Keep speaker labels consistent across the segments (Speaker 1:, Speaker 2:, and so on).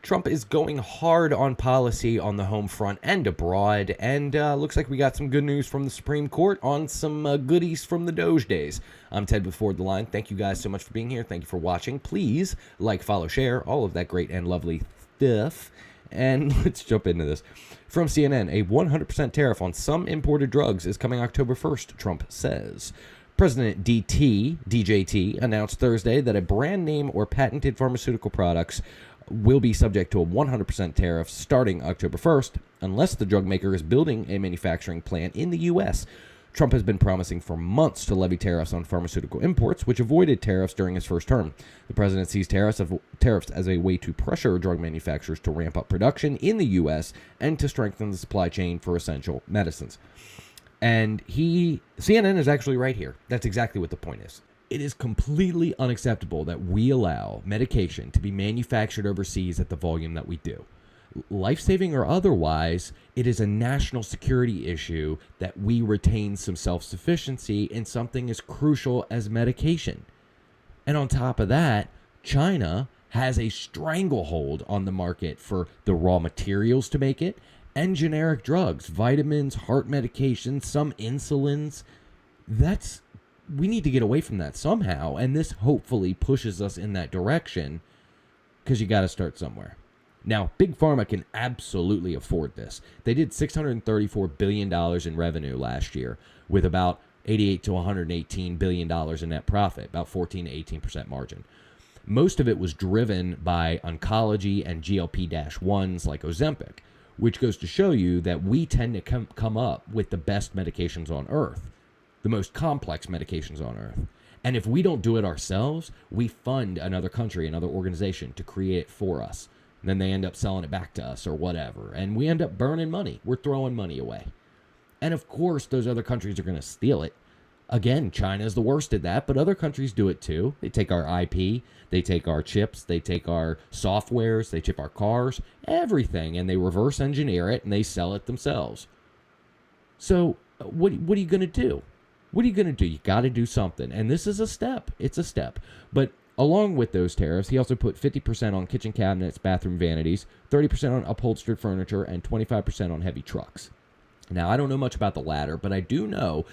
Speaker 1: Trump is going hard on policy on the home front and abroad, and looks like we got some good news from the Supreme Court on some goodies from the Doge days. I'm Ted with Forward the Line. Thank you guys so much for being here. Thank you for watching. Please like, follow, share, all of that great and lovely stuff. And let's jump into this. From CNN, a 100% tariff on some imported drugs is coming October 1st, Trump says. President DJT announced Thursday that a brand name or patented pharmaceutical products will be subject to a 100% tariff starting October 1st, unless the drug maker is building a manufacturing plant in the U.S. Trump has been promising for months to levy tariffs on pharmaceutical imports, which avoided tariffs during his first term. The president sees tariffs as a way to pressure drug manufacturers to ramp up production in the U.S. and to strengthen the supply chain for essential medicines. And CNN is actually right here. That's exactly what the point is. It is completely unacceptable that we allow medication to be manufactured overseas at the volume that we do. Life-saving or otherwise, it is a national security issue that we retain some self-sufficiency in something as crucial as medication. And on top of that, China has a stranglehold on the market for the raw materials to make it and generic drugs, vitamins, heart medications, some insulins. We need to get away from that somehow, and this hopefully pushes us in that direction, because you got to start somewhere. Now, Big Pharma can absolutely afford this. They did $634 billion in revenue last year, with about $88 to $118 billion in net profit, about 14 to 18% margin. Most of it was driven by oncology and GLP-1s like Ozempic, which goes to show you that we tend to come up with the best medications on earth. The most complex medications on earth. And if we don't do it ourselves, we fund another country, another organization to create it for us. And then they end up selling it back to us or whatever. And we end up burning money. We're throwing money away. And of course, those other countries are going to steal it. Again, China is the worst at that, but other countries do it too. They take our IP, they take our chips, they take our softwares, they chip our cars, everything, and they reverse engineer it and they sell it themselves. So what are you going to do? What are you going to do? You got to do something. And this is a step. It's a step. But along with those tariffs, he also put 50% on kitchen cabinets, bathroom vanities, 30% on upholstered furniture, and 25% on heavy trucks. Now, I don't know much about the latter, but I do know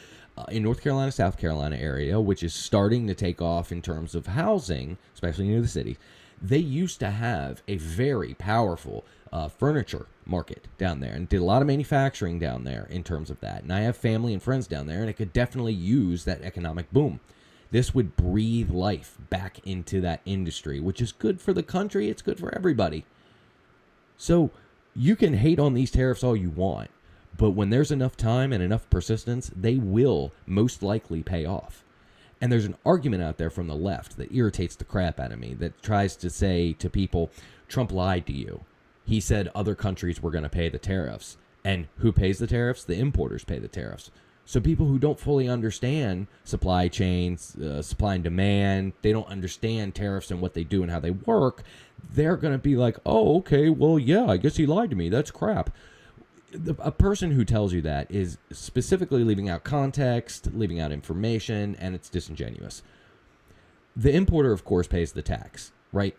Speaker 1: in North Carolina, South Carolina area, which is starting to take off in terms of housing, especially near the city, they used to have a very powerful furniture market down there and did a lot of manufacturing down there in terms of that. And I have family and friends down there, and it could definitely use that economic boom. This would breathe life back into that industry, which is good for the country. It's good for everybody. So you can hate on these tariffs all you want, but when there's enough time and enough persistence, they will most likely pay off. And there's an argument out there from the left that irritates the crap out of me that tries to say to people, Trump lied to you. He said other countries were going to pay the tariffs. And who pays the tariffs? The importers pay the tariffs. So people who don't fully understand supply chains, supply and demand, they don't understand tariffs and what they do and how they work, they're going to be like, oh, okay, well, yeah, I guess he lied to me. That's crap. A person who tells you that is specifically leaving out context, leaving out information, and it's disingenuous. The importer, of course, pays the tax, right?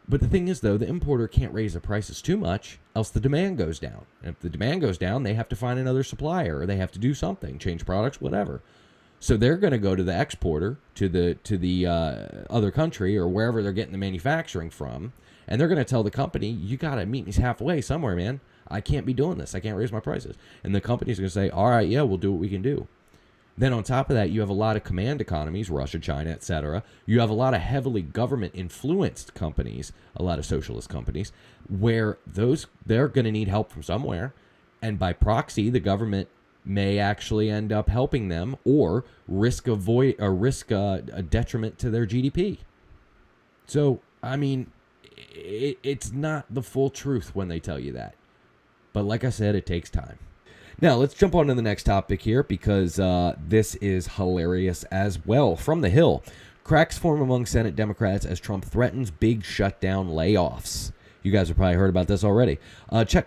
Speaker 1: But the thing is, though, the importer can't raise the prices too much, else the demand goes down. And if the demand goes down, they have to find another supplier, or they have to do something, change products, whatever. So they're going to go to the exporter, to the other country, or wherever they're getting the manufacturing from, and they're going to tell the company, you got to meet me halfway somewhere, man. I can't be doing this. I can't raise my prices. And the company's going to say, all right, yeah, we'll do what we can do. Then on top of that, you have a lot of command economies, Russia, China, etc. You have a lot of heavily government-influenced companies, a lot of socialist companies, where they're going to need help from somewhere. And by proxy, the government may actually end up helping them or risk a detriment to their GDP. So, I mean, it's not the full truth when they tell you that. But like I said, it takes time. Now, let's jump on to the next topic here because this is hilarious as well. From the Hill, cracks form among Senate Democrats as Trump threatens big shutdown layoffs. You guys have probably heard about this already.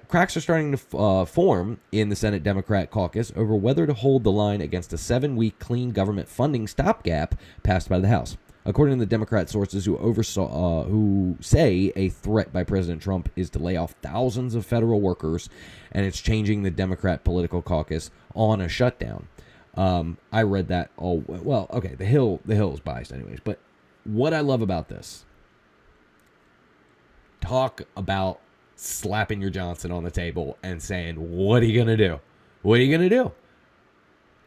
Speaker 1: Cracks are starting to form in the Senate Democrat caucus over whether to hold the line against a 7-week clean government funding stopgap passed by the House. According to the Democrat sources who say a threat by President Trump is to lay off thousands of federal workers, and it's changing the Democrat political caucus on a shutdown. I read that all well. Okay, the Hill is biased, anyways. But what I love about this, talk about slapping your Johnson on the table and saying, "What are you gonna do? What are you gonna do?"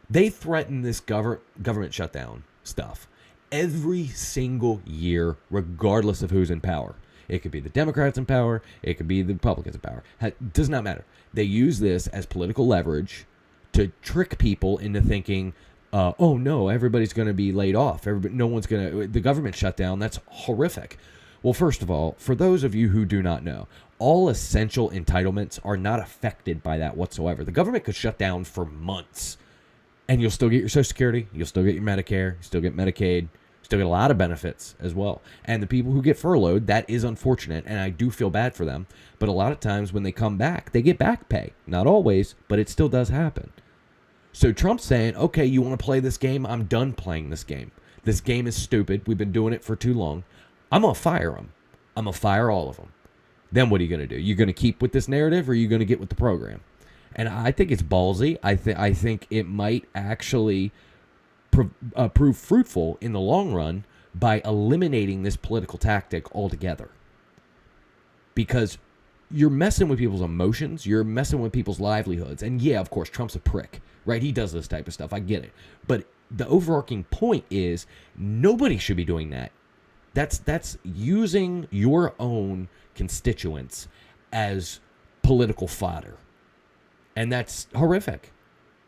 Speaker 1: They threaten this government shutdown stuff every single year, regardless of who's in power. It could be the Democrats in power. It could be the Republicans in power. It does not matter. They use this as political leverage to trick people into thinking, oh, no, everybody's going to be laid off. The government shutdown, that's horrific. Well, first of all, for those of you who do not know, all essential entitlements are not affected by that whatsoever. The government could shut down for months, and you'll still get your Social Security, you'll still get your Medicare, you still get Medicaid, still get a lot of benefits as well. And the people who get furloughed, that is unfortunate, and I do feel bad for them. But a lot of times when they come back, they get back pay. Not always, but it still does happen. So Trump's saying, okay, you want to play this game? I'm done playing this game. This game is stupid. We've been doing it for too long. I'm going to fire them. I'm going to fire all of them. Then what are you going to do? You're going to keep with this narrative, or are you going to get with the program? And I think it's ballsy. I think it might actually prove fruitful in the long run by eliminating this political tactic altogether. Because you're messing with people's emotions. You're messing with people's livelihoods. And yeah, of course, Trump's a prick, right? He does this type of stuff. I get it. But the overarching point is nobody should be doing that. That's using your own constituents as political fodder. And that's horrific.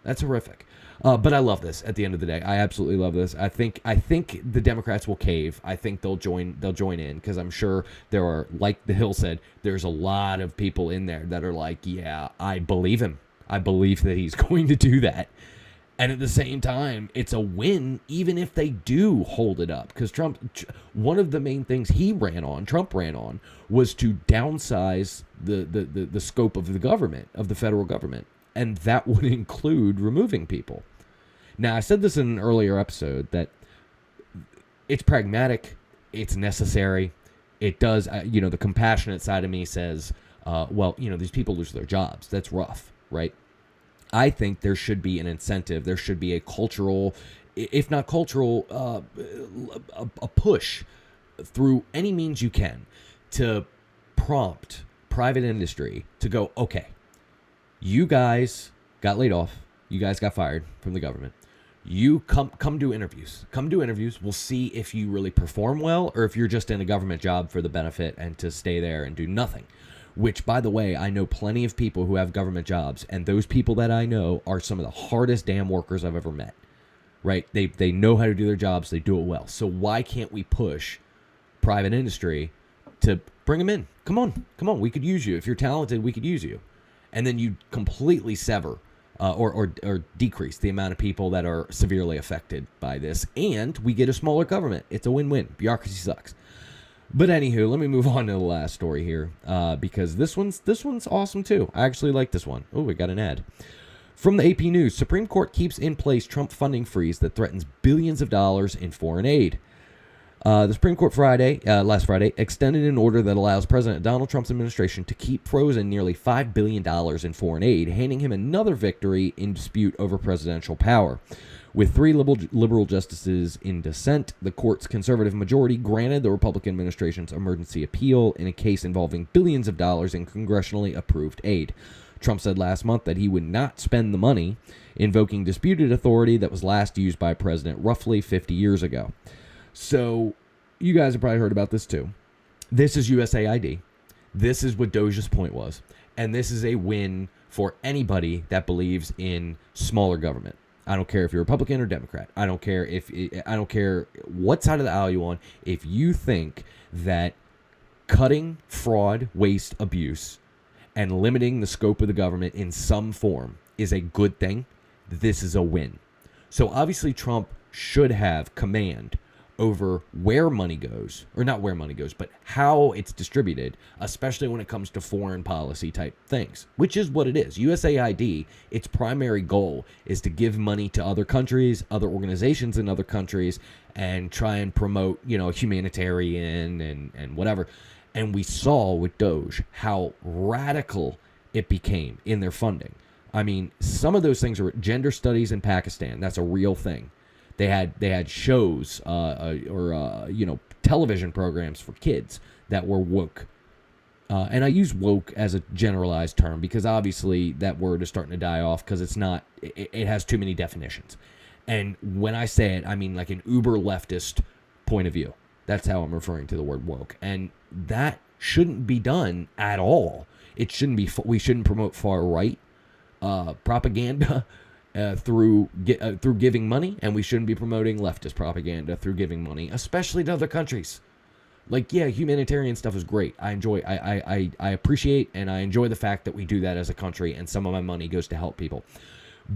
Speaker 1: That's horrific. But I love this. At the end of the day, I absolutely love this. I think the Democrats will cave. I think they'll join in, because I'm sure there are, like the Hill said, there's a lot of people in there that are like, yeah, I believe him. I believe that he's going to do that. And at the same time, it's a win even if they do hold it up. Because one of the main things Trump ran on, was to downsize the scope of the government, of the federal government. And that would include removing people. Now, I said this in an earlier episode, that it's pragmatic, it's necessary. It does, the compassionate side of me says, these people lose their jobs. That's rough, right? I think there should be an incentive. There should be a cultural, if not cultural, a push through any means you can to prompt private industry to go, okay, you guys got laid off. You guys got fired from the government. You come do interviews. Come do interviews. We'll see if you really perform well, or if you're just in a government job for the benefit and to stay there and do nothing. Which, by the way, I know plenty of people who have government jobs, and those people that I know are some of the hardest damn workers I've ever met, right? They know how to do their jobs. They do it well. So why can't we push private industry to bring them in? Come on. We could use you. If you're talented, we could use you. And then you completely sever or decrease the amount of people that are severely affected by this. And we get a smaller government. It's a win-win. Bureaucracy sucks. But anywho, let me move on to the last story here, because this one's awesome too. I actually like this one. Oh, we got an ad. From the AP News, Supreme Court keeps in place Trump funding freeze that threatens billions of dollars in foreign aid. The Supreme Court last Friday, extended an order that allows President Donald Trump's administration to keep frozen nearly $5 billion in foreign aid, handing him another victory in dispute over presidential power. With 3 liberal justices in dissent, the court's conservative majority granted the Republican administration's emergency appeal in a case involving billions of dollars in congressionally approved aid. Trump said last month that he would not spend the money, invoking disputed authority that was last used by a president roughly 50 years ago. So, you guys have probably heard about this too. This is USAID. This is what Doja's point was. And this is a win for anybody that believes in smaller government. I don't care if you're Republican or Democrat. I don't care what side of the aisle you're on. If you think that cutting fraud, waste, abuse, and limiting the scope of the government in some form is a good thing, this is a win. So obviously Trump should have command over where money goes, or not where money goes, but how it's distributed, especially when it comes to foreign policy type things, which is what it is. USAID, its primary goal is to give money to other countries, other organizations in other countries, and try and promote, humanitarian and whatever. And we saw with Doge how radical it became in their funding. I mean, some of those things are gender studies in Pakistan. That's a real thing. They had shows television programs for kids that were woke. And I use woke as a generalized term because obviously that word is starting to die off because it has too many definitions. And when I say it, I mean like an uber leftist point of view. That's how I'm referring to the word woke. And that shouldn't be done at all. It shouldn't be. We shouldn't promote far right propaganda through giving money, and we shouldn't be promoting leftist propaganda through giving money, especially to other countries. Like, yeah, humanitarian stuff is great. I enjoy. I appreciate and I enjoy the fact that we do that as a country, and some of my money goes to help people.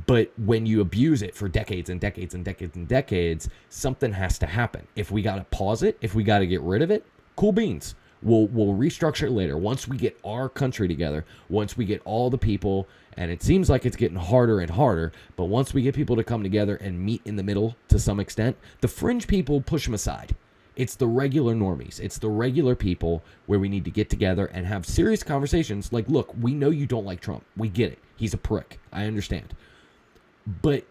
Speaker 1: But when you abuse it for decades and decades and decades and decades, something has to happen. If we got to pause it, if we got to get rid of it, cool beans. We'll restructure it later. Once we get our country together, once we get all the people, and it seems like it's getting harder and harder, but once we get people to come together and meet in the middle to some extent, the fringe people push them aside. It's the regular normies. It's the regular people where we need to get together and have serious conversations. Like, look, we know you don't like Trump. We get it. He's a prick. I understand. But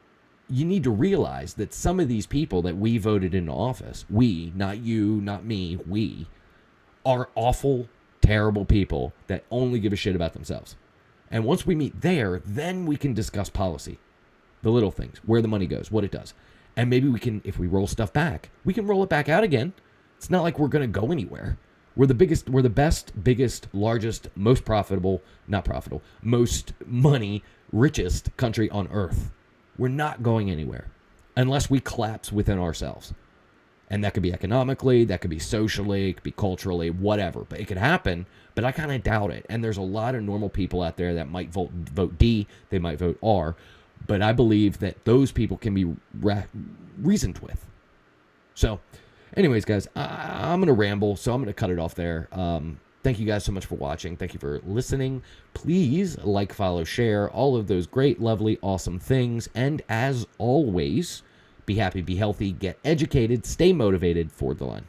Speaker 1: you need to realize that some of these people that we voted into office, we, not you, not me, we, are awful, terrible people that only give a shit about themselves. And once we meet there, then we can discuss policy. The little things, where the money goes, what it does. And maybe we can, if we roll stuff back, we can roll it back out again. It's not like we're going to go anywhere. We're the best, biggest, largest, most profitable, not profitable, most money, richest country on earth. We're not going anywhere unless we collapse within ourselves. And that could be economically, that could be socially, it could be culturally, whatever. But it could happen, but I kind of doubt it. And there's a lot of normal people out there that might vote D, they might vote R. But I believe that those people can be reasoned with. So, anyways, guys, I'm going to ramble, so I'm going to cut it off there. Thank you guys so much for watching. Thank you for listening. Please like, follow, share, all of those great, lovely, awesome things. And as always, be happy, be healthy, get educated, stay motivated, forward the line.